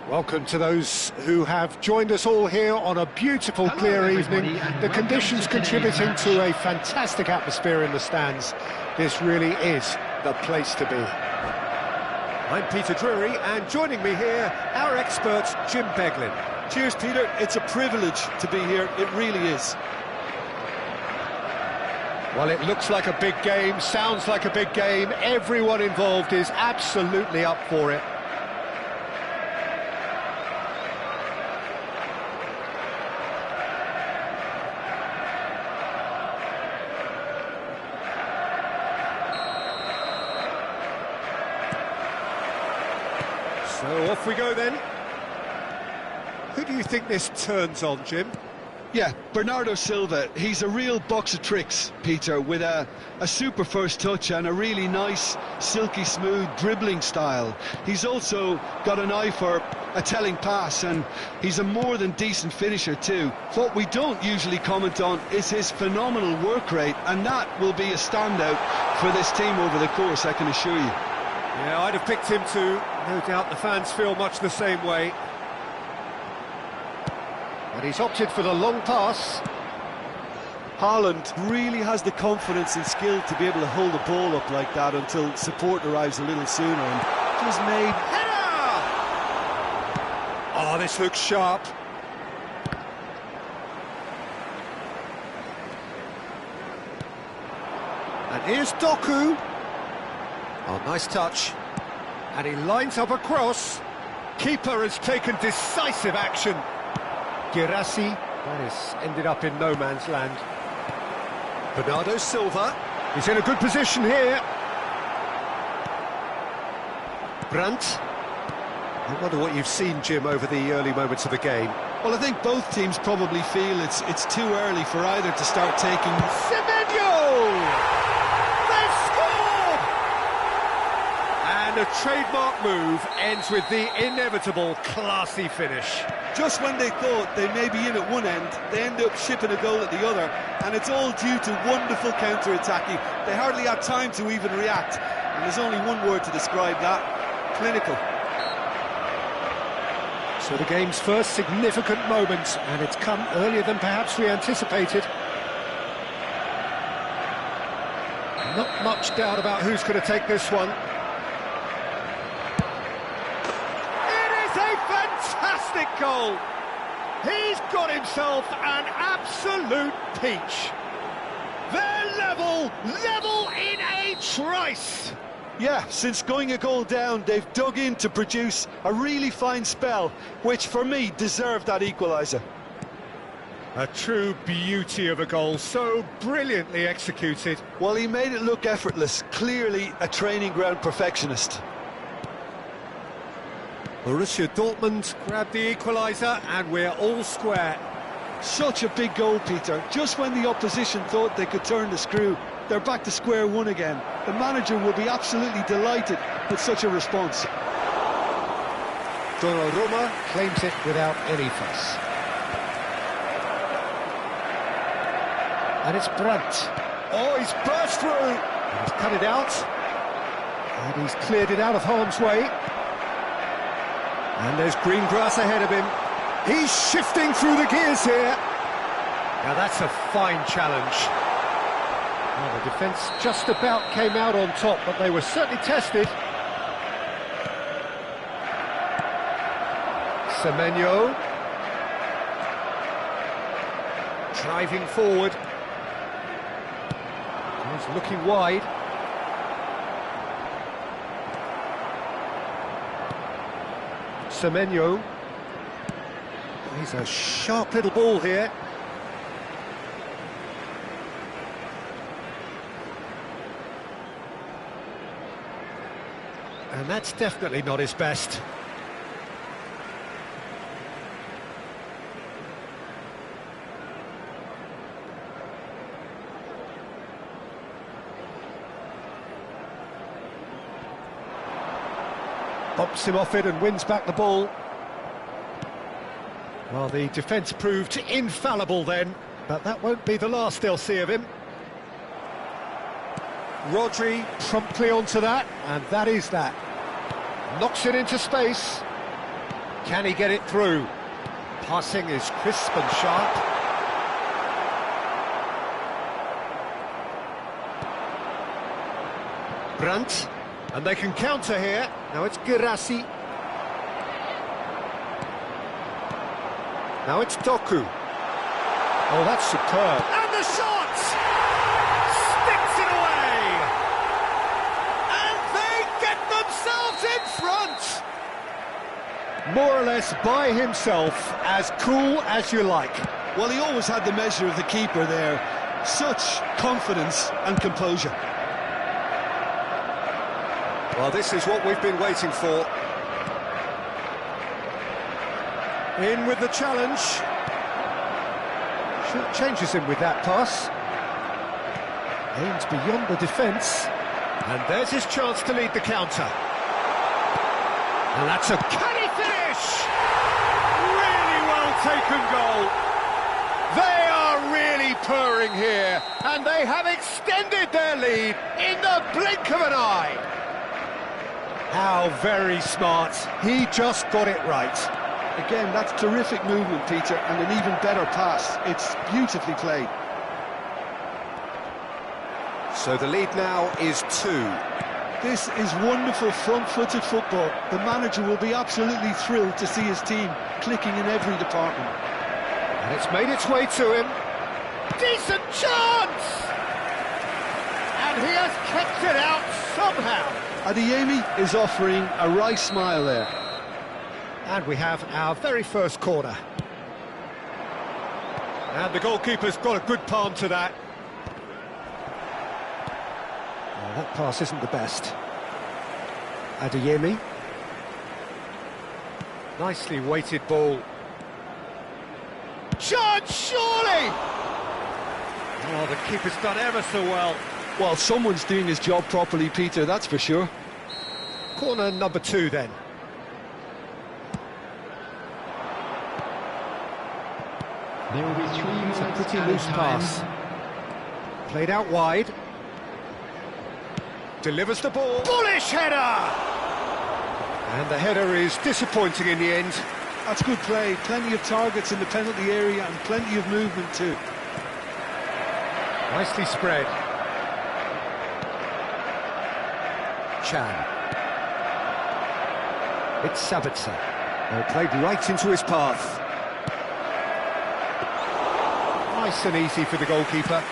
Welcome to those who have joined us all here on a beautiful, clear evening. The conditions contributing to a fantastic atmosphere in the stands. This really is the place to be. I'm Peter Drury, and joining me here, our expert, Jim Beglin. Cheers, Peter. It's a privilege to be here. It really is. Well, it looks like a big game, sounds like a big game. Everyone involved is absolutely up for it. So off we go then. Who do you think this turns on, Jim? Yeah, Bernardo Silva. He's a real box of tricks, Peter, with a super first touch and a really nice, silky smooth dribbling style. He's also got an eye for a telling pass, and he's a more than decent finisher too. What we don't usually comment on is his phenomenal work rate, and that will be a standout for this team over the course, I can assure you. Yeah, I'd have picked him too. No doubt the fans feel much the same way. But he's opted for the long pass. Haaland really has the confidence and skill to be able to hold the ball up like that until support arrives a little sooner, and just made... Header! Oh, this looks sharp. And here's Doku. Oh, nice touch. And he lines up a cross. Keeper has taken decisive action. Girassi, that has ended up in no man's land. Bernardo Silva, he's in a good position here. Brandt. I wonder what you've seen, Jim, over the early moments of the game. Well, I think both teams probably feel it's too early for either to start taking... Semenyo! They've scored! And a trademark move ends with the inevitable classy finish. Just when they thought they may be in at one end, they end up shipping a goal at the other, and it's all due to wonderful counter-attacking. They hardly had time to even react, and there's only one word to describe that: clinical. So the game's first significant moment, and it's come earlier than perhaps we anticipated. Not much doubt about who's going to take this one. Fantastic goal! He's got himself an absolute peach. They're level in a trice. Yeah, since going a goal down, they've dug in to produce a really fine spell, which for me deserved that equaliser. A true beauty of a goal, so brilliantly executed. Well, he made it look effortless, clearly a training ground perfectionist. Borussia Dortmund grabbed the equaliser, and we're all square. Such a big goal, Peter. Just when the opposition thought they could turn the screw, they're back to square one again. The manager will be absolutely delighted with such a response. Donnarumma claims it without any fuss. And it's Brandt. Oh, he's burst through! And he's cut it out. And he's cleared it out of harm's way. And there's green grass ahead of him. He's shifting through the gears here. Now that's a fine challenge. Well, the defence just about came out on top, but they were certainly tested. Semenyo. Driving forward. He's looking wide. Semenyo. He's a sharp little ball here. And that's definitely not his best. Bumps him off it and wins back the ball. Well, the defence proved infallible then, but that won't be the last they'll see of him. Rodri promptly onto that, and that is that. Knocks it into space. Can he get it through? Passing is crisp and sharp. Brandt, and they can counter here. Now it's Guirassy. Now it's Doku. Oh, that's superb. And the shot! Sticks it away! And they get themselves in front! More or less by himself, as cool as you like. Well, he always had the measure of the keeper there. Such confidence and composure. Well, this is what we've been waiting for. In with the challenge. Changes him with that pass. Aims beyond the defence. And there's his chance to lead the counter. And that's a canny finish! Really well taken goal. They are really purring here. And they have extended their lead in the blink of an eye. How very smart. He just got it right. Again, that's terrific movement, Peter, and an even better pass. It's beautifully played. So the lead now is 2. This is wonderful front-footed football. The manager will be absolutely thrilled to see his team clicking in every department. And it's made its way to him. Decent chance! And he has kept it out somehow. Adeyemi is offering a wry smile there. And we have our very first corner. And the goalkeeper's got a good palm to that. Oh, that pass isn't the best. Adeyemi. Nicely weighted ball. Chance, surely! Oh, the keeper's done ever so well. Well, someone's doing his job properly, Peter, that's for sure. Corner number 2 then. There will be 3 minutes It's a pretty at loose a time. pass. Played out wide. Delivers the ball. Bullish header! And the header is disappointing in the end. That's good play. Plenty of targets in the penalty area and plenty of movement too. Nicely spread. Chan. It's Sabitzer. Well, played right into his path. Nice and easy for the goalkeeper.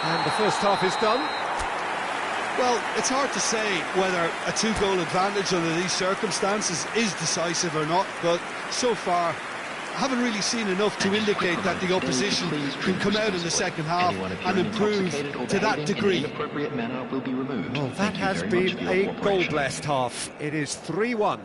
And the first half is done. Well, it's hard to say whether a 2-goal advantage under these circumstances is decisive or not, but so far I haven't really seen enough to indicate that the opposition can come out in the second half and improve to that degree. Well, that has been a goal-blessed half. It is 3-1.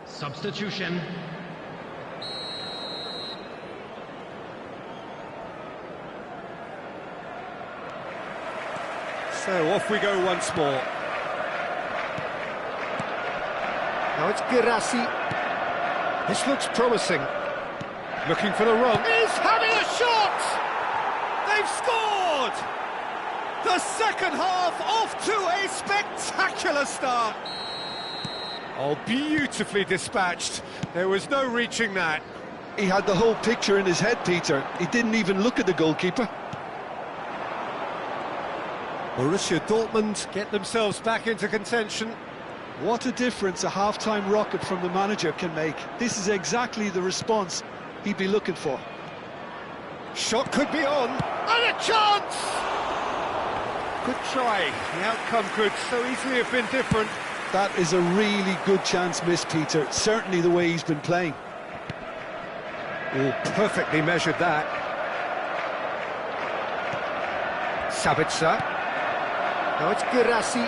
Substitution. So off we go once more. Now it's Guirassy. This looks promising. Looking for the run. He's having a shot! They've scored! The second half off to a spectacular start. Oh, beautifully dispatched. There was no reaching that. He had the whole picture in his head, Peter. He didn't even look at the goalkeeper. Borussia Dortmund get themselves back into contention. What a difference a half-time rocket from the manager can make. This is exactly the response he'd be looking for. Shot could be on. And a chance! Good try. The outcome could so easily have been different. That is a really good chance missed, Peter. Certainly the way he's been playing. Oh, perfectly measured that. Sabitzer. Now it's Guirassy.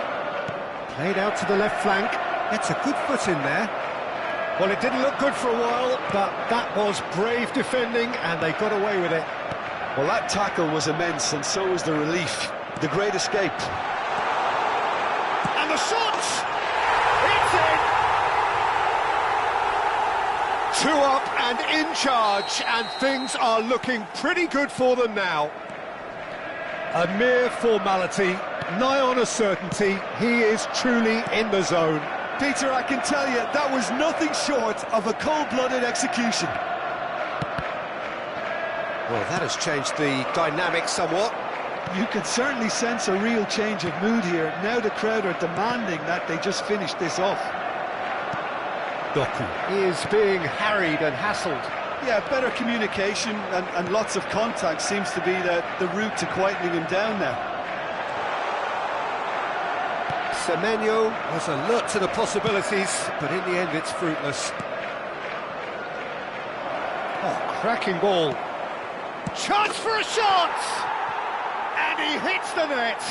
Played out to the left flank. Gets a good foot in there. Well, it didn't look good for a while, but that was brave defending, and they got away with it. Well, that tackle was immense, and so was the relief. The great escape. And the shot! It's in! 2 up and in charge, and things are looking pretty good for them now. A mere formality, nigh on a certainty, he is truly in the zone. Peter, I can tell you, that was nothing short of a cold-blooded execution. Well, that has changed the dynamic somewhat. You can certainly sense a real change of mood here. Now the crowd are demanding that they just finish this off. Doku is being harried and hassled. Yeah, better communication and lots of contact seems to be the route to quietening him down now. Semenyo was alert to the possibilities, but in the end it's fruitless. Oh, cracking ball. Chance for a shot! And he hits the net!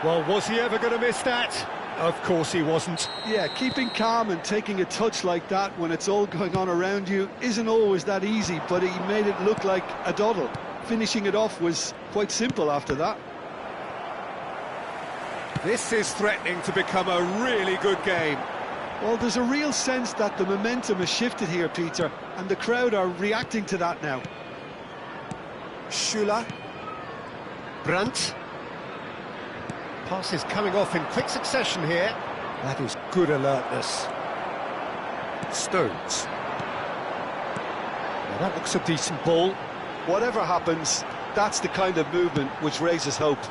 Well, was he ever going to miss that? Of course he wasn't. Yeah, keeping calm and taking a touch like that when it's all going on around you isn't always that easy, but he made it look like a doddle. Finishing it off was quite simple after that. This is threatening to become a really good game. Well, there's a real sense that the momentum has shifted here, Peter, and the crowd are reacting to that now. Schüller. Brandt. Passes coming off in quick succession here. That is good alertness. Stones. Now that looks a decent ball. Whatever happens, that's the kind of movement which raises hope.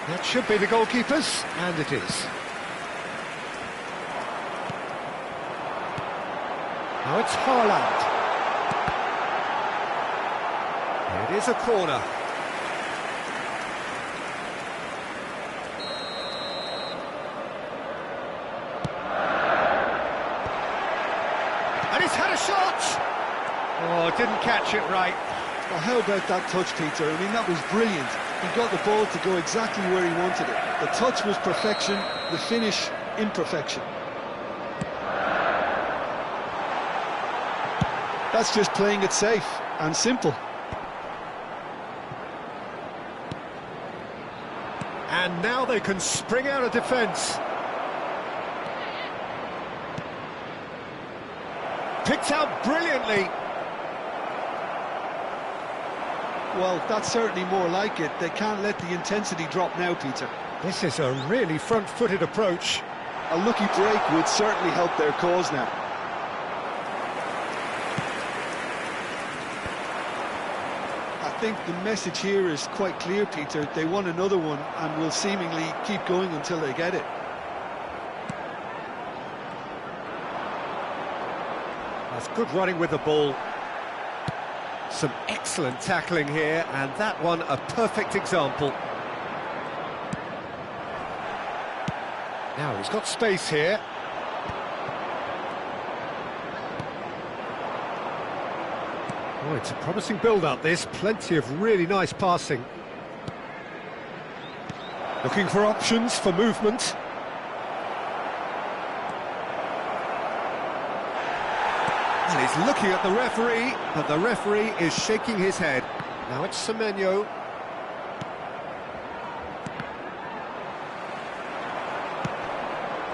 That should be the goalkeeper's, and it is. Now it's Haaland. It is a corner. And he's had a shot! Oh, didn't catch it right. Well, how about that touch, Peter? I mean, that was brilliant. He got the ball to go exactly where he wanted it. The touch was perfection, the finish, imperfection. That's just playing it safe and simple. And now they can spring out of defence. Picked out brilliantly. Well, that's certainly more like it. They can't let the intensity drop now, Peter. This is a really front-footed approach. A lucky break would certainly help their cause now. I think the message here is quite clear, Peter. They want another one and will seemingly keep going until they get it. That's good running with the ball. Some excellent tackling here, and that one a perfect example. Now he's got space here. Oh, it's a promising build-up, this. Plenty of really nice passing. Looking for options for movement. And he's looking at the referee, but the referee is shaking his head. Now it's Semenyo.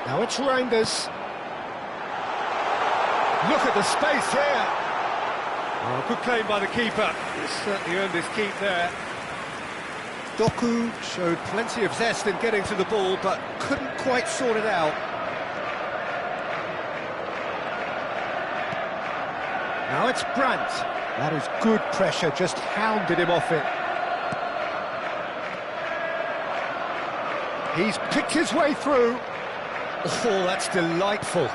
Now it's Reinders. Look at the space here. Oh, good claim by the keeper. He's certainly earned his keep there. Doku showed plenty of zest in getting to the ball, but couldn't quite sort it out. Now it's Brandt. That is good pressure, just hounded him off it. He's picked his way through. Oh, that's delightful.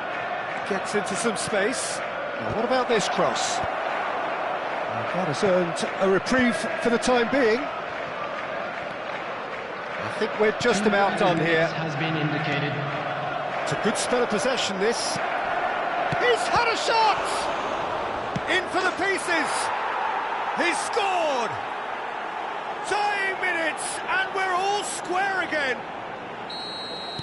Gets into some space. Now, what about this cross? That has earned a reprieve for the time being. I think we're just about done here. Has been indicated. It's a good spell of possession, this. He's had a shot! In for the pieces! He's scored! Dying minutes, and we're all square again.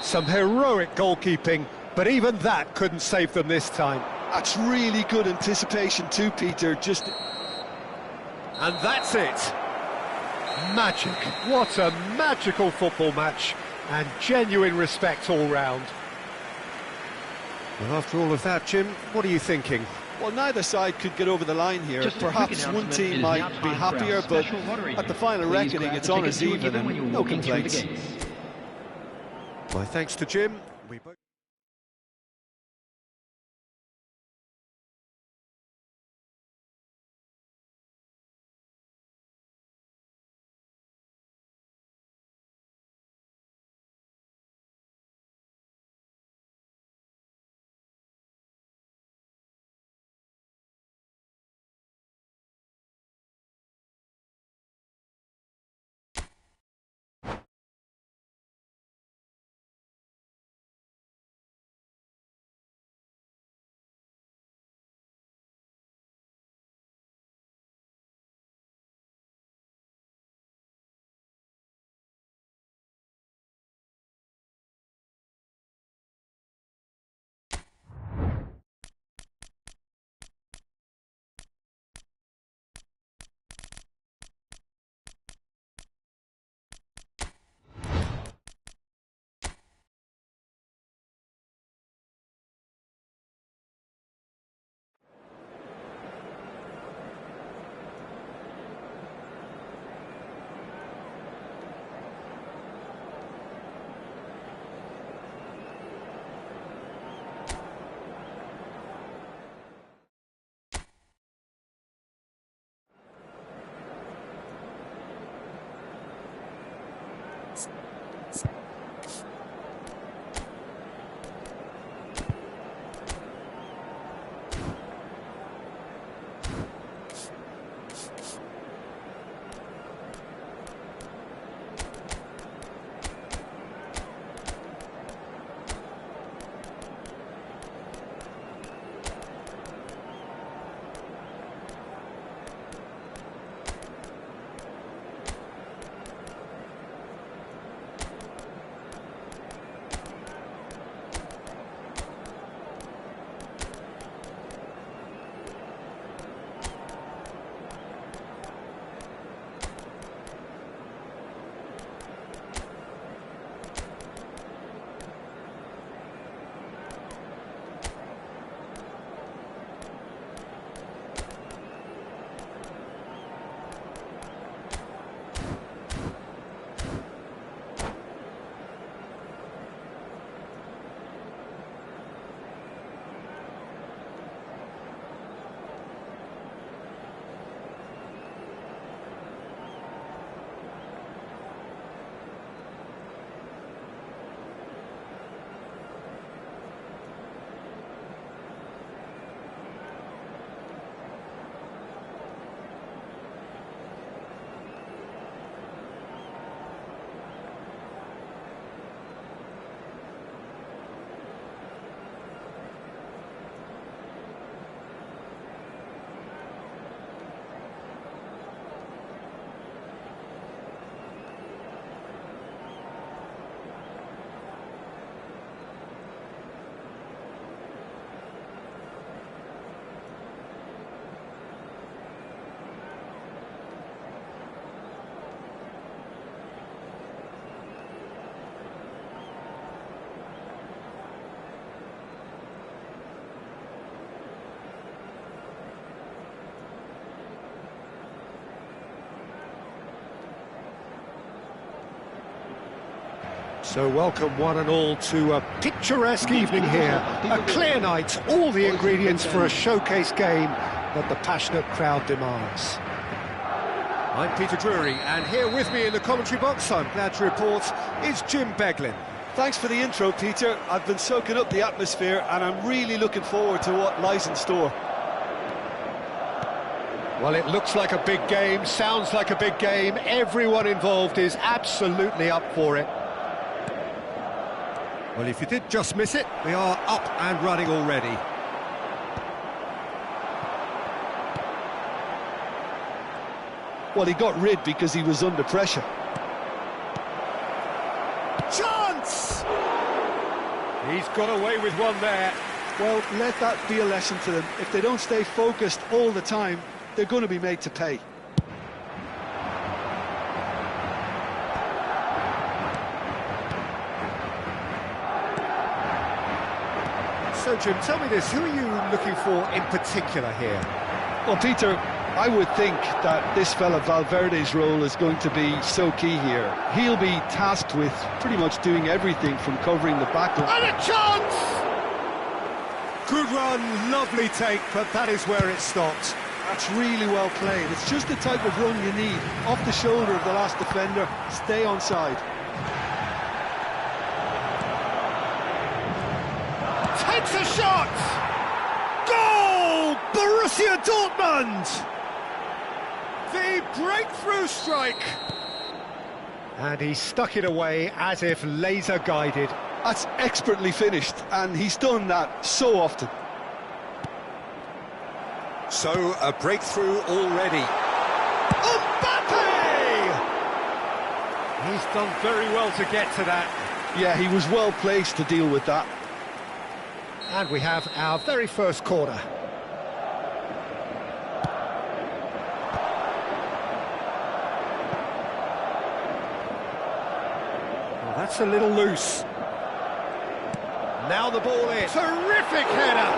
Some heroic goalkeeping, But even that couldn't save them this time. That's really good anticipation too, Peter. And that's it. Magic. What a magical football match. And genuine respect all round. Well, after all of that, Jim, what are you thinking? Well, neither side could get over the line here. Just a quick Perhaps one announcement, it team is might now be time for our happier, but special lottery at the here. final Please reckoning, grab it's the on tickets as you were even given when you and were no walking through the complaints. gates. My thanks to Jim. We both... So welcome one and all to a picturesque evening here, a clear night, all the ingredients for a showcase game that the passionate crowd demands. I'm Peter Drury, and here with me in the commentary box, I'm glad to report, is Jim Beglin. Thanks for the intro, Peter. I've been soaking up the atmosphere and I'm really looking forward to what lies in store. Well, it looks like a big game, sounds like a big game, everyone involved is absolutely up for it. Well, if you did just miss it, we are up and running already. Well, he got rid because he was under pressure. Chance! He's got away with one there. Well, let that be a lesson to them. If they don't stay focused all the time, they're going to be made to pay. So, Jim, tell me this, who are you looking for in particular here? Well, Peter, I would think that this fella Valverde's role is going to be so key here. He'll be tasked with pretty much doing everything from covering the back line. And a chance! Good run, lovely take, but that is where it stopped. That's really well played. It's just the type of run you need. Off the shoulder of the last defender, stay onside. Takes a shot! Goal! Borussia Dortmund! The breakthrough strike! And he stuck it away as if laser-guided. That's expertly finished, and he's done that so often. So, a breakthrough already. Mbappe! He's done very well to get to that. Yeah, he was well placed to deal with that. And we have our very first corner. Well, that's a little loose. Now the ball in. Terrific header!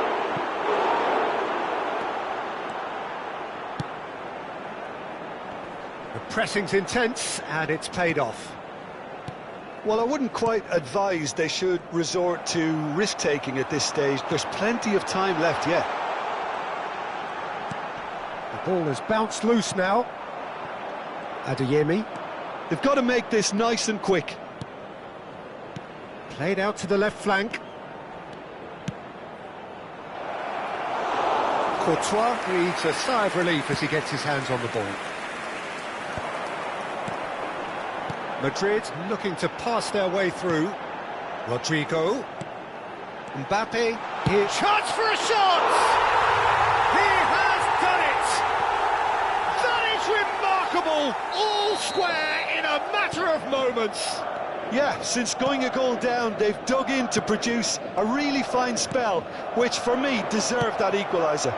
The pressing's intense, and it's paid off. Well, I wouldn't quite advise they should resort to risk-taking at this stage. There's plenty of time left yet. The ball has bounced loose now. Adeyemi. They've got to make this nice and quick. Played out to the left flank. Courtois breathes a sigh of relief as he gets his hands on the ball. Madrid looking to pass their way through. Rodrigo. Mbappe. Here. Chance for a shot! He has done it! That is remarkable! All square in a matter of moments. Yeah, since going a goal down, they've dug in to produce a really fine spell, which for me deserved that equaliser.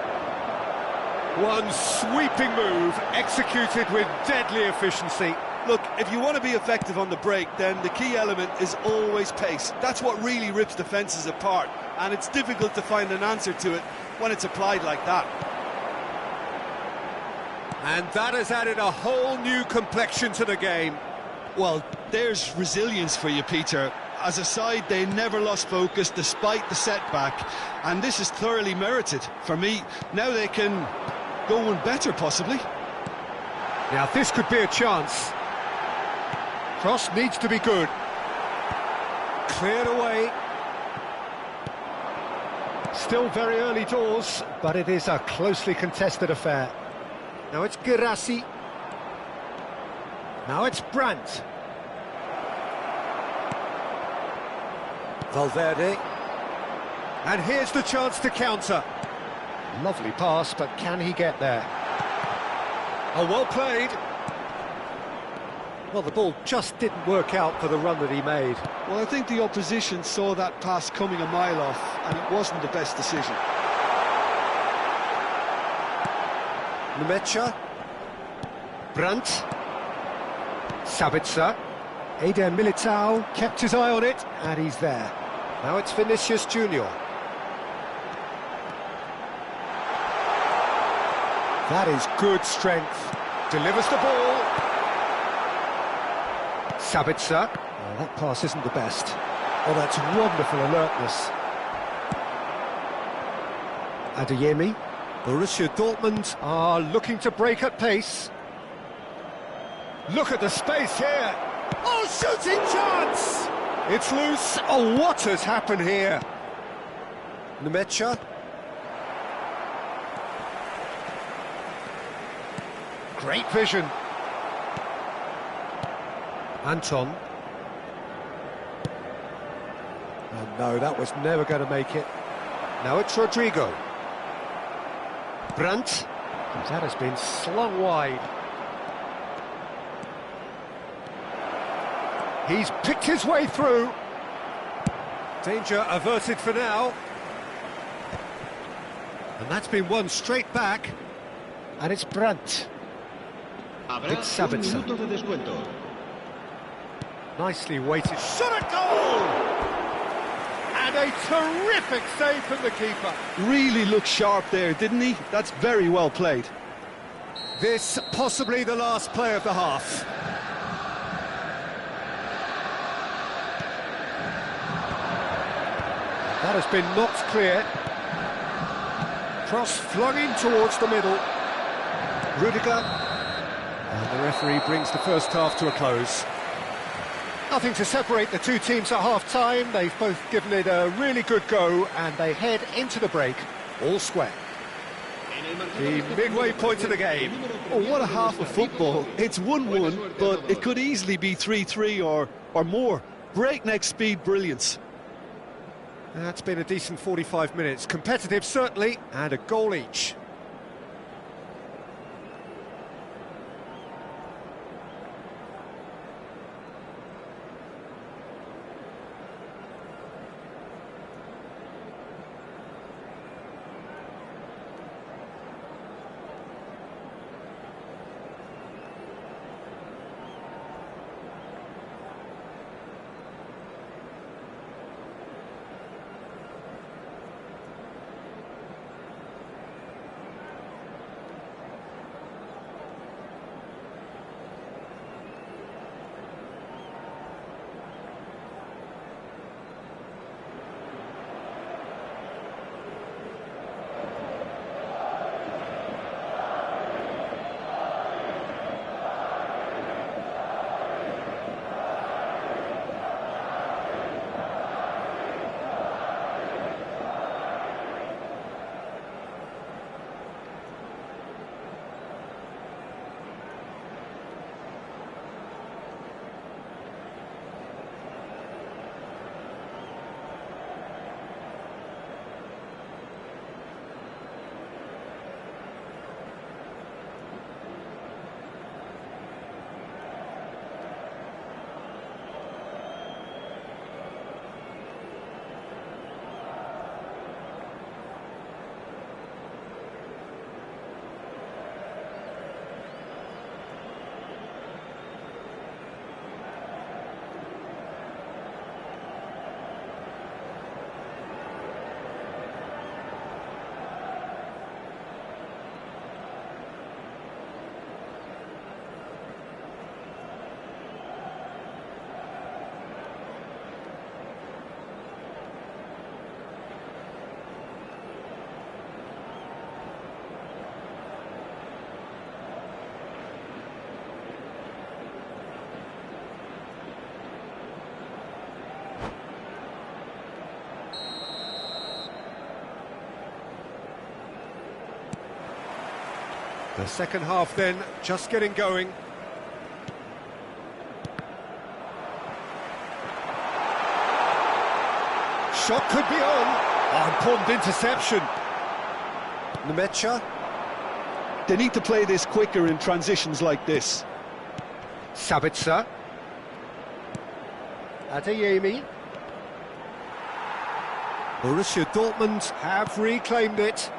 One sweeping move, executed with deadly efficiency. Look, if you want to be effective on the break, then the key element is always pace. That's what really rips defences apart, and it's difficult to find an answer to it when it's applied like that. And that has added a whole new complexion to the game. Well, there's resilience for you, Peter. As a side, they never lost focus despite the setback, and this is thoroughly merited. For me, now they can go one better, possibly. Now, this could be a chance. Cross needs to be good. Cleared away. Still very early doors, but it is a closely contested affair. Now it's Guirassy. Now it's Brandt. Valverde. And here's the chance to counter. Lovely pass, but can he get there? Oh, well played. Well, the ball just didn't work out for the run that he made. Well, I think the opposition saw that pass coming a mile off, and it wasn't the best decision. Nmecha. Brandt. Sabitzer. Eder Militao kept his eye on it, and he's there. Now it's Vinicius Junior. That is good strength. Delivers the ball. Sabitzer. Oh, that pass isn't the best. Oh, that's wonderful alertness. Adeyemi. Borussia Dortmund are looking to break at pace. Look at the space here. Oh, shooting chance! It's loose. Oh, what has happened here? Nmecha. Great vision. Anton. Oh no, that was never going to make it. Now it's Rodrigo. Brandt. That has been slung wide. He's picked his way through. Danger averted for now. And that's been won straight back. And it's Brandt. It's Sabitzer. Nicely weighted. Shot at goal! And a terrific save from the keeper. Really looked sharp there, didn't he? That's very well played. This possibly the last play of the half. That has been knocked clear. Cross flung in towards the middle. Rudiger. And the referee brings the first half to a close. Nothing to separate the two teams at half-time. They've both given it a really good go, and they head into the break all square. The midway point of the game. Oh, what a half of football. It's 1-1, but it could easily be 3-3 or more. Breakneck speed brilliance. That's been a decent 45 minutes. Competitive, certainly, and a goal each. The second half then, just getting going. Shot could be on. Oh, important interception. Nemecha. They need to play this quicker in transitions like this. Sabitzer. Adeyemi. Borussia Dortmund have reclaimed it.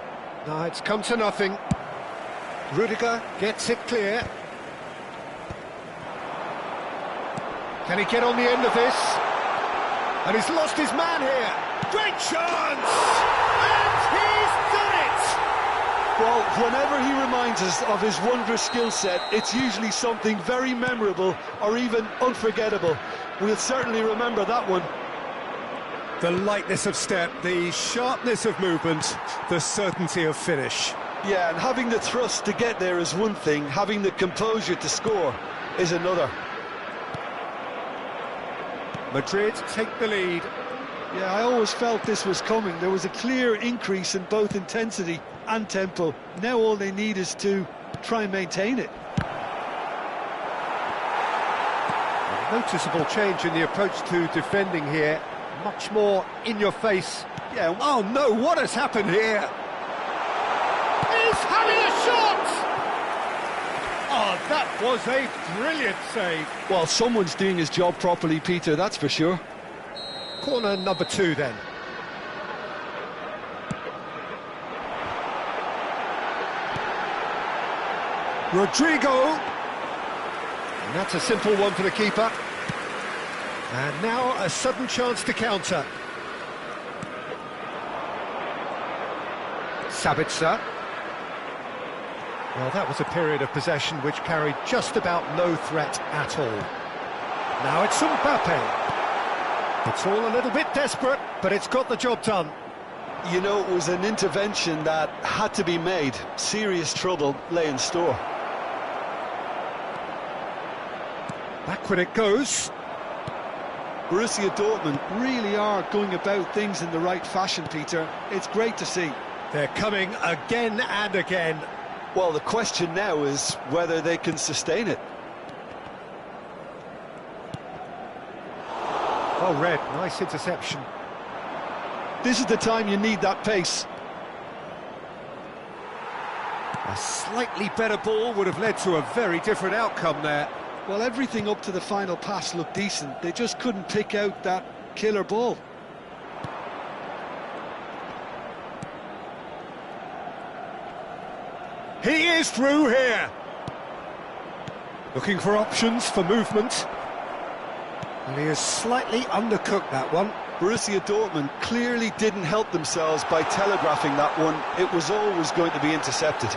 Now it's come to nothing. Rudiger gets it clear. Can he get on the end of this? And he's lost his man here. Great chance! And he's done it! Well, whenever he reminds us of his wondrous skill set, it's usually something very memorable or even unforgettable. We'll certainly remember that one. The lightness of step, the sharpness of movement, the certainty of finish. Yeah, and having the thrust to get there is one thing, having the composure to score is another. Madrid take the lead. Yeah, I always felt this was coming. There was a clear increase in both intensity and tempo. Now all they need is to try and maintain it. A noticeable change in the approach to defending here. Much more in your face. Yeah, oh no, what has happened here? He's having a shot! Oh, that was a brilliant save. Well, someone's doing his job properly, Peter, that's for sure. Corner number 2 then. Rodrigo. And that's a simple one for the keeper. And now a sudden chance to counter. Sabitzer. Well, that was a period of possession which carried just about no threat at all. Now it's Mbappe. It's all a little bit desperate, but it's got the job done. You know, it was an intervention that had to be made. Serious trouble lay in store. Backward it goes. Borussia Dortmund really are going about things in the right fashion, Peter. It's great to see. They're coming again and again. Well, the question now is whether they can sustain it. Well read, nice interception. This is the time you need that pace. A slightly better ball would have led to a very different outcome there. Well, everything up to the final pass looked decent. They just couldn't pick out that killer ball. He is through here. Looking for options for movement. And he has slightly undercooked that one. Borussia Dortmund clearly didn't help themselves by telegraphing that one. It was always going to be intercepted.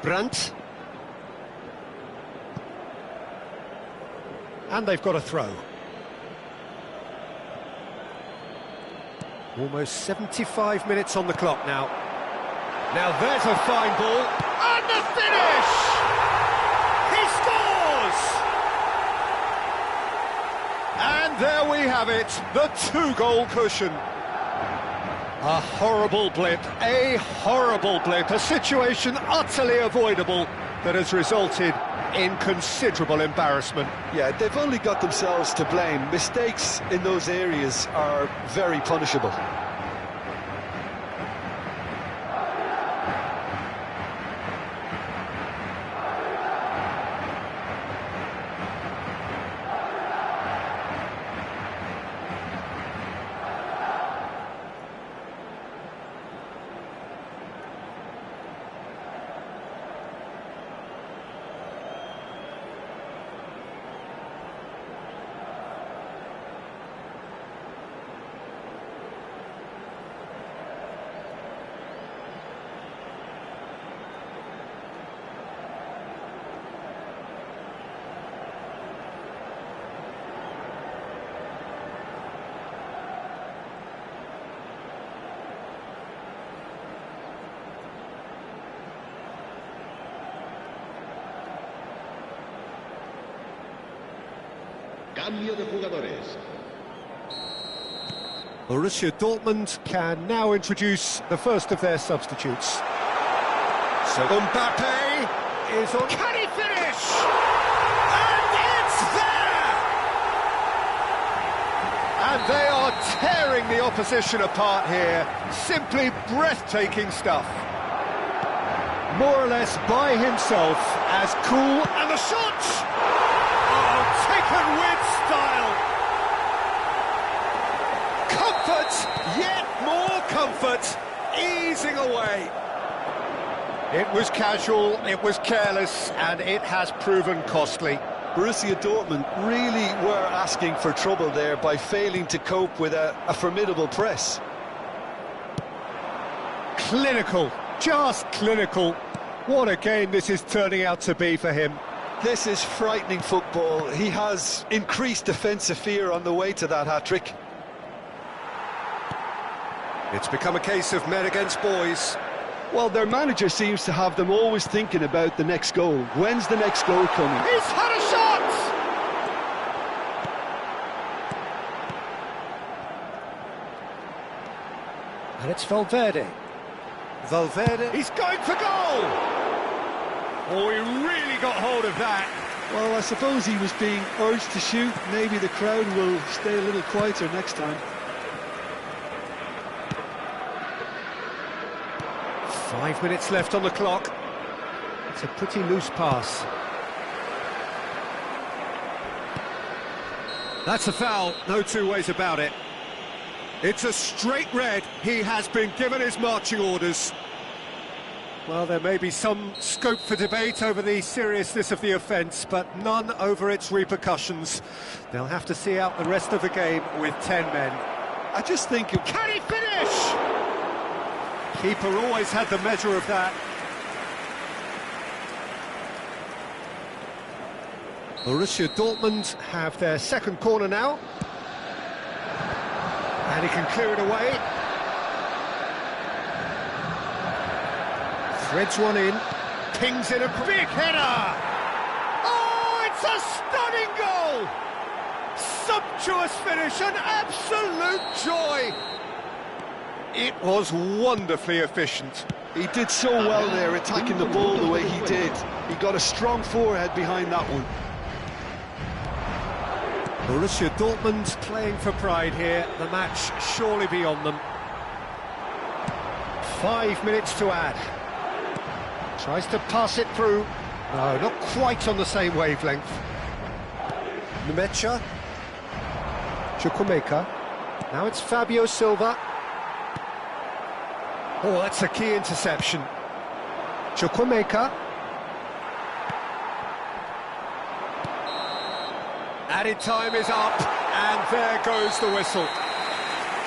Brandt. And they've got a throw. Almost 75 minutes on the clock now. Now there's a fine ball. And the finish! He scores! And there we have it, the 2-goal cushion. A horrible blip, a situation utterly avoidable that has resulted in considerable embarrassment. Yeah, they've only got themselves to blame. Mistakes in those areas are very punishable. Cambio de jugadores. Borussia Dortmund can now introduce the first of their substitutes. So Mbappe is on. Can he finish? And it's there! And they are tearing the opposition apart here. Simply breathtaking stuff. More or less by himself, as cool, and the shot! Oh, taken with style. Comfort, yet more comfort, easing away. It was casual, it was careless, and it has proven costly. Borussia Dortmund really were asking for trouble there by failing to cope with a formidable press. Clinical, just clinical. What a game this is turning out to be for him. This is frightening football. He has increased defensive fear on the way to that hat-trick. It's become a case of men against boys. Well, their manager seems to have them always thinking about the next goal. When's the next goal coming? He's had a shot! And it's Valverde. Valverde, he's going for goal! Oh, he really got hold of that. Well, I suppose he was being urged to shoot. Maybe the crowd will stay a little quieter next time. 5 minutes left on the clock. It's a pretty loose pass. That's a foul, no two ways about it. It's a straight red. He has been given his marching orders. Well, there may be some scope for debate over the seriousness of the offence, but none over its repercussions. They'll have to see out the rest of the game with 10 men. I just think... Can he finish? Keeper always had the measure of that. Borussia Dortmund have their second corner now. And he can clear it away. Threads one in, pings in a big header! Oh, it's a stunning goal! Sumptuous finish, an absolute joy! It was wonderfully efficient. He did so well there, attacking the ball the way he did. He got a strong forehead behind that one. Borussia Dortmund playing for pride here, the match surely beyond them. 5 minutes to add. Tries to pass it through. No, not quite on the same wavelength. Nmecha. Chukwuemeka. Now it's Fabio Silva. Oh, that's a key interception. Chukwuemeka. Added time is up, and there goes the whistle.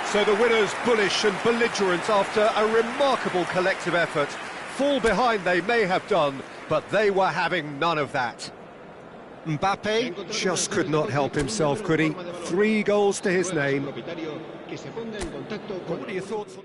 So the winners bullish and belligerent after a remarkable collective effort. Fall behind they may have done, but they were having none of that. Mbappe just could not help himself, could he? 3 goals to his name. What are your thoughts on...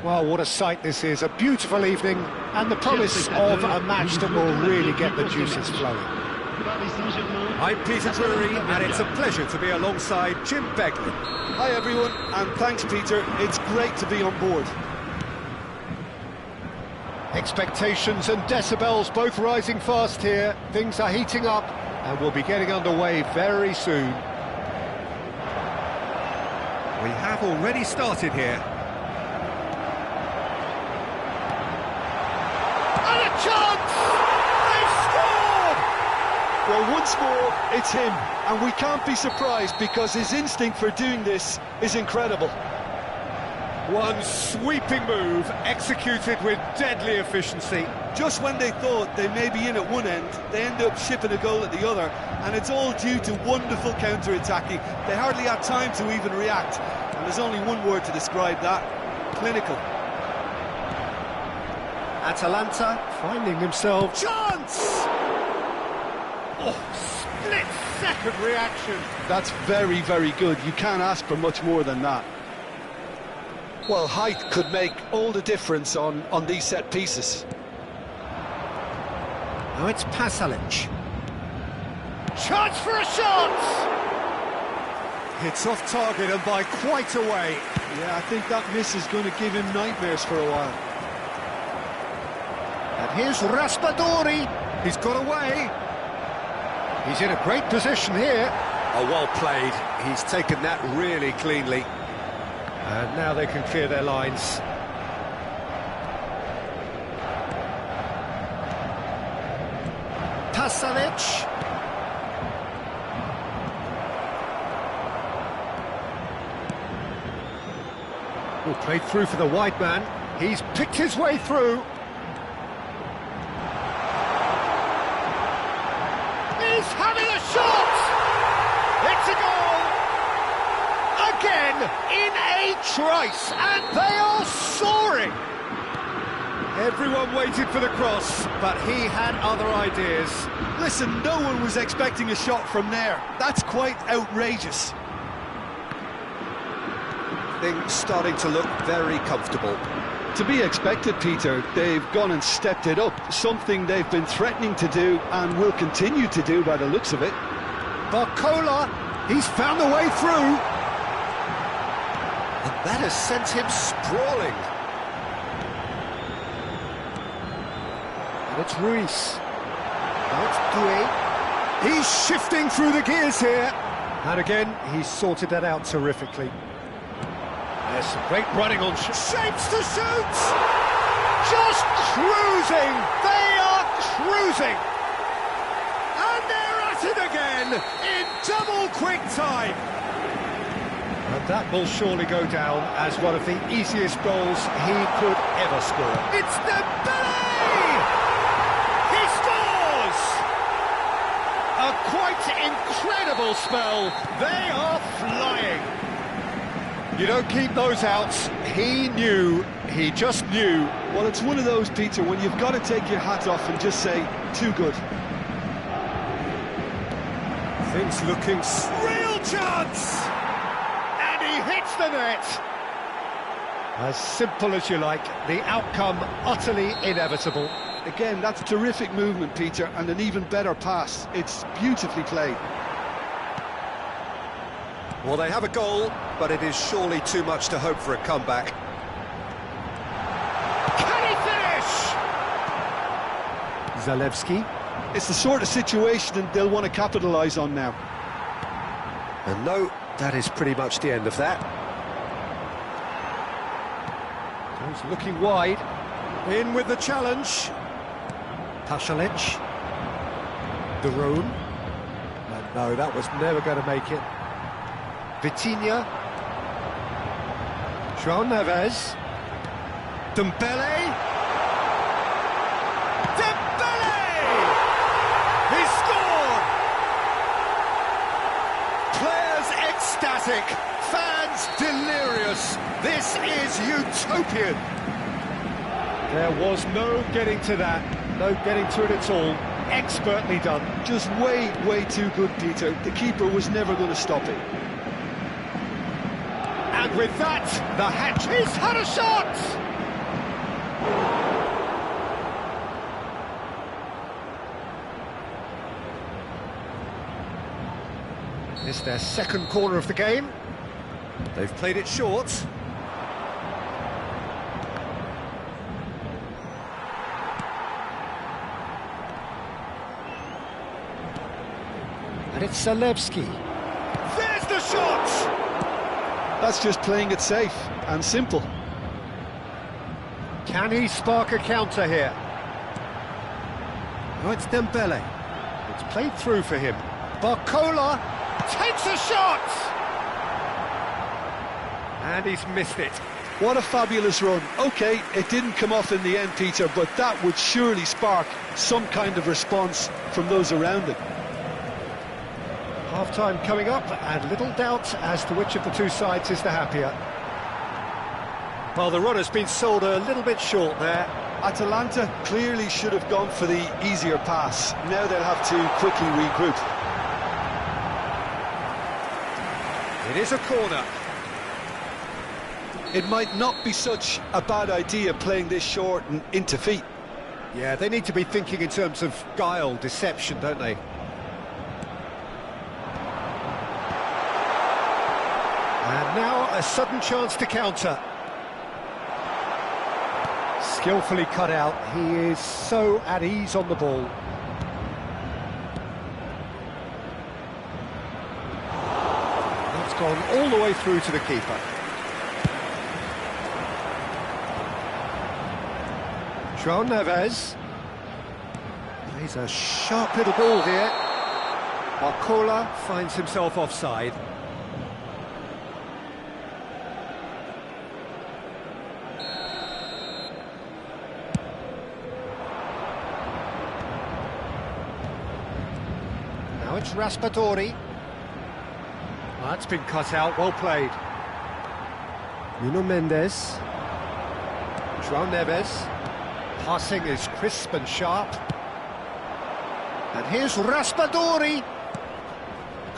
Well, what a sight this is. A beautiful evening and the promise of a match that will really get the juices flowing. I'm Peter Drury, and it's a pleasure to be alongside Jim Beglin. Hi everyone, and thanks Peter, it's great to be on board. Expectations and decibels both rising fast here. Things are heating up and we'll be getting underway very soon. We have already started here. And a chance! They've scored! Well, once more, it's him, and we can't be surprised because his instinct for doing this is incredible. One sweeping move, executed with deadly efficiency. Just when they thought they may be in at one end, they end up shipping a goal at the other, and it's all due to wonderful counter-attacking. They hardly had time to even react, and there's only one word to describe that: clinical. Atalanta finding themselves... Chance! Oh, split-second reaction. That's very, very good. You can't ask for much more than that. Well, height could make all the difference on these set pieces. Now it's Pasalic. Chance for a shot! It's off target and by quite a way. Yeah, I think that miss is going to give him nightmares for a while. And here's Raspadori. He's got away. He's in a great position here. Oh, well played. He's taken that really cleanly. And now they can clear their lines. Pasalic. Oh, played through for the wide man. He's picked his way through. He's having a shot! It's a goal! Again, in a trice, and they are soaring! Everyone waited for the cross, but he had other ideas. Listen, no one was expecting a shot from there. That's quite outrageous. Things starting to look very comfortable. To be expected, Peter. They've gone and stepped it up, something they've been threatening to do and will continue to do by the looks of it. Barcola, he's found a way through. And that has sent him sprawling. And it's Ruiz. Now it's Doué. He's shifting through the gears here. And again, he's sorted that out terrifically. There's some great running on shapes to shoot! Just cruising! They are cruising! And they're at it again in double quick time! And that will surely go down as one of the easiest goals he could ever score. It's Dembele! He scores! A quite incredible spell. They are flying. You don't keep those outs. He knew, he just knew. Well, it's one of those, Peter, when you've got to take your hat off and just say, too good. Things looking... Real chance! And he hits the net! As simple as you like, the outcome utterly inevitable. Again, that's terrific movement, Peter, and an even better pass. It's beautifully played. Well, they have a goal, but it is surely too much to hope for a comeback. Can he finish? Zalewski. It's the sort of situation they'll want to capitalise on now. And no, that is pretty much the end of that. He's looking wide. In with the challenge. Pasalic. De Roon. And no, that was never going to make it. Vitinha, João Neves, Dembele, he scored! Players ecstatic, fans delirious, this is utopian. There was no getting to that, no getting to it at all, expertly done. Just way, way too good, Peter. The keeper was never going to stop it. And with that, the hatch... He's had a shot! It's their second corner of the game. They've played it short. And it's Zalewski. There's the shot! That's just playing it safe and simple. Can he spark a counter here? Oh, it's Dembele. It's played through for him. Barcola takes a shot! And he's missed it. What a fabulous run. OK, it didn't come off in the end, Peter, but that would surely spark some kind of response from those around him. Half-time coming up, and little doubt as to which of the two sides is the happier. Well, the run has been sold a little bit short there. Atalanta clearly should have gone for the easier pass. Now they'll have to quickly regroup. It is a corner. It might not be such a bad idea playing this short and into feet. Yeah, they need to be thinking in terms of guile, deception, don't they? And now a sudden chance to counter. Skillfully cut out. He is so at ease on the ball. That's gone all the way through to the keeper. João Neves plays a sharp little ball here. Barcola finds himself offside. Now it's Raspadori. Well, that's been cut out, well played. Nuno Mendes. João Neves. Passing is crisp and sharp. And here's Raspadori.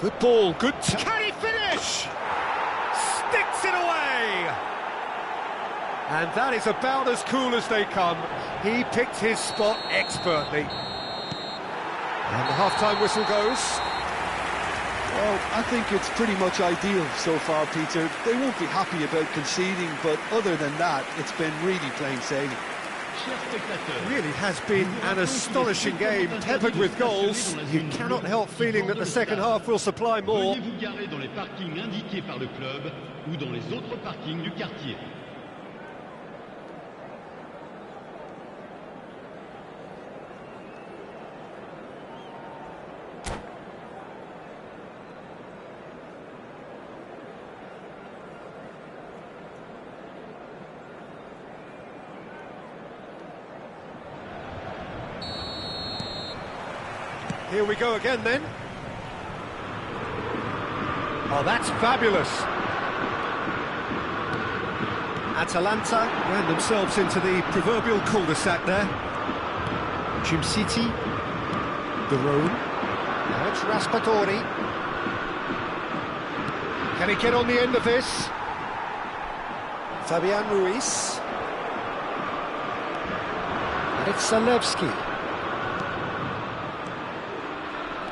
Good ball, good... Can he finish? Sticks it away! And that is about as cool as they come. He picked his spot expertly. And the half-time whistle goes. Well, I think it's pretty much ideal so far, Peter. They won't be happy about conceding, but other than that, it's been really plain sailing. It really has been an astonishing game, peppered with goals. You cannot help feeling that the second half will supply more. Veuillez vous garer dans les parkings indiqués par le club ou dans les autres parkings du quartier. Here we go again then. Oh, that's fabulous. Atalanta ran themselves into the proverbial cul-de-sac there. City, the room. Now it's Raspadori. Can he get on the end of this? Fabian Ruiz. And it's Zalewski.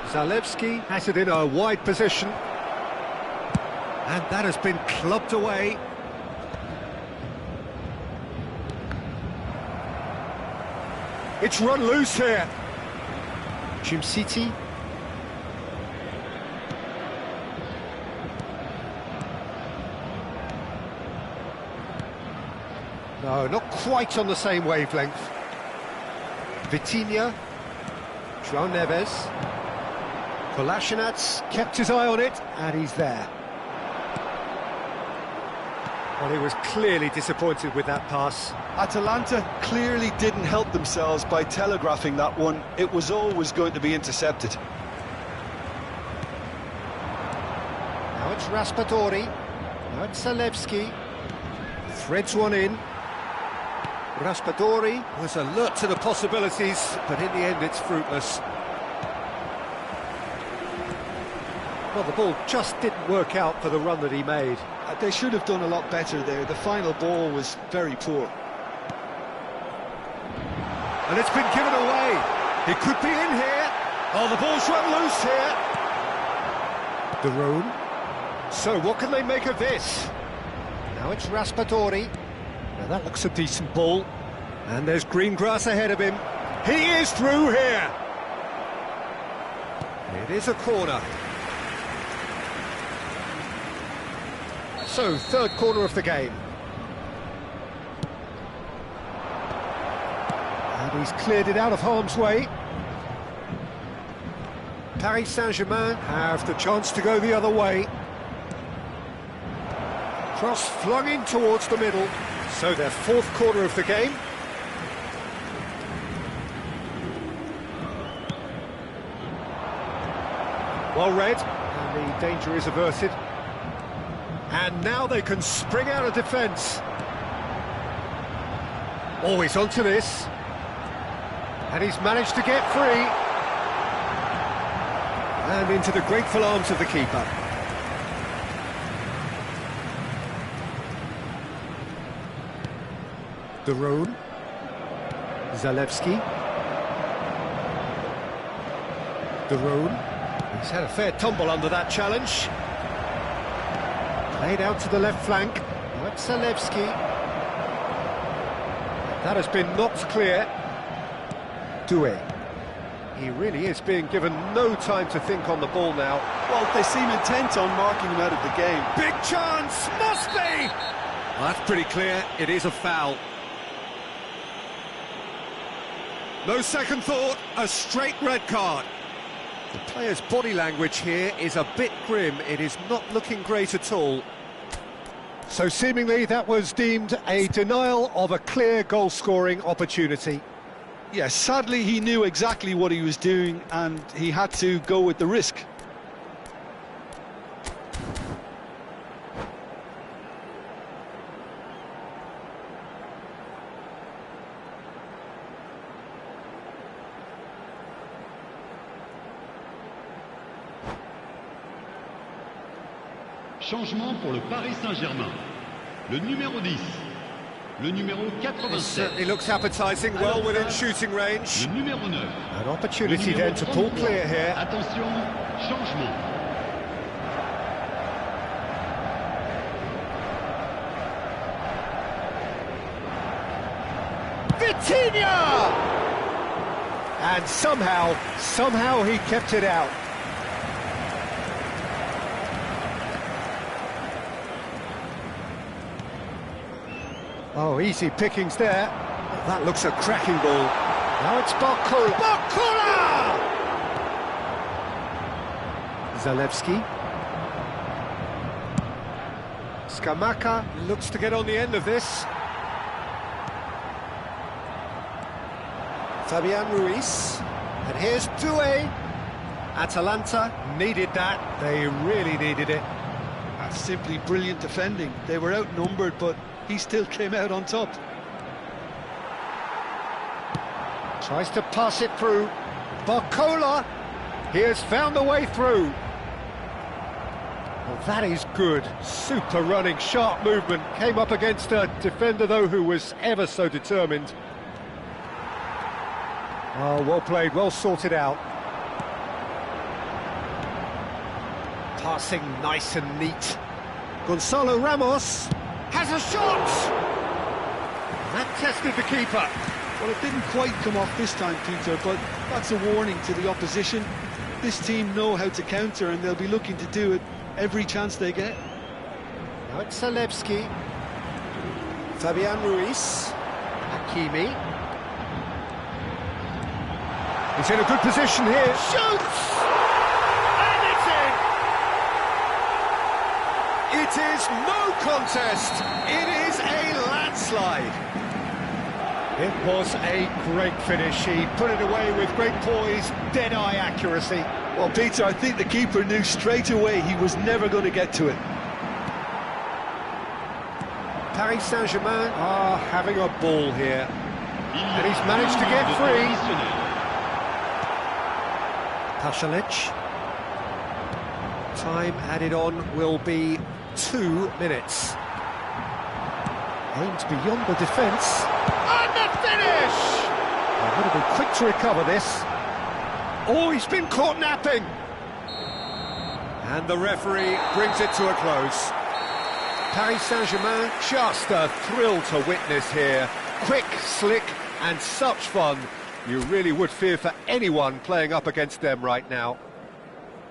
Zalewski has it in a wide position. And that has been clubbed away. It's run loose here. City. No, not quite on the same wavelength. Vitinha. João Neves. Kolasinac kept his eye on it, and he's there. Well, he was clearly disappointed with that pass. Atalanta clearly didn't help themselves by telegraphing that one. It was always going to be intercepted. Now it's Raspadori. Now it's Zalewski. Threads one in. Raspadori was alert to the possibilities, but in the end it's fruitless. Well, the ball just didn't work out for the run that he made. They should have done a lot better there. The final ball was very poor. And it's been given away. He could be in here. Oh, the ball's run loose here. De Roon. So, what can they make of this? Now it's Raspadori. Now that looks a decent ball. And there's green grass ahead of him. He is through here. It is a corner. So, third corner of the game. And he's cleared it out of harm's way. Paris Saint-Germain have the chance to go the other way. Cross flung in towards the middle. So their fourth corner of the game. Well read, and the danger is averted. And now they can spring out of defence. Always onto this. And he's managed to get free. And into the grateful arms of the keeper. De Roon. Zalewski. De Roon. He's had a fair tumble under that challenge. Played out to the left flank. That's Zalewski. That has been knocked clear. Doué. He really is being given no time to think on the ball now. Well, they seem intent on marking him out of the game. Big chance! Must be! Well, that's pretty clear. It is a foul. No second thought, a straight red card. The player's body language here is a bit grim. It is not looking great at all. So seemingly that was deemed a denial of a clear goal-scoring opportunity. Yes, sadly he knew exactly what he was doing and he had to go with the risk. Changement pour le Paris Saint-Germain. Le numéro 10. Le numéro 87. It certainly looks appetising, well within shooting range. Le numéro 9. An opportunity then to pull clear here. Attention, changement. Vitinha! And somehow he kept it out. Oh, easy pickings there. That looks a cracking ball. Now it's Barcola. Barcola! Zalewski. Scamacca looks to get on the end of this. Fabian Ruiz. And here's Doué. Atalanta needed that. They really needed it. That's simply brilliant defending. They were outnumbered, but he still came out on top. Tries to pass it through. Barcola. He has found the way through. Well, that is good. Super running, sharp movement. Came up against a defender, though, who was ever so determined. Oh, well played, well sorted out. Passing nice and neat. Gonzalo Ramos has a shot! That tested the keeper. Well, it didn't quite come off this time, Peter, but that's a warning to the opposition. This team know how to counter and they'll be looking to do it every chance they get. Now it's Zalewski. Fabian Ruiz. Hakimi. He's in a good position here. Shoots! And it's in! It is no contest. It is a landslide. It was a great finish. He put it away with great poise, dead-eye accuracy. Well, Peter, I think the keeper knew straight away he was never going to get to it. Paris Saint-Germain are having a ball here. And he's managed to get free. Pasalic. Time added on will be 2 minutes. Aimed beyond the defence. And the finish! They're going to be quick to recover this. Oh, he's been caught napping! And the referee brings it to a close. Paris Saint-Germain, just a thrill to witness here. Quick, slick, and such fun. You really would fear for anyone playing up against them right now.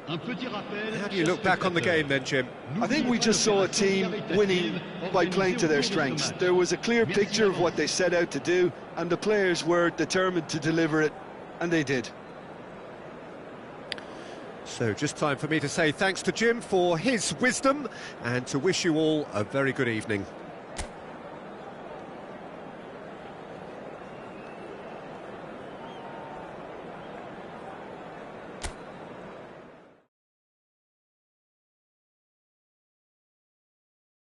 How do you look back on the game then, Jim? I think we just saw a team winning by playing to their strengths. There was a clear picture of what they set out to do, and the players were determined to deliver it, and they did. So just time for me to say thanks to Jim for his wisdom and to wish you all a very good evening.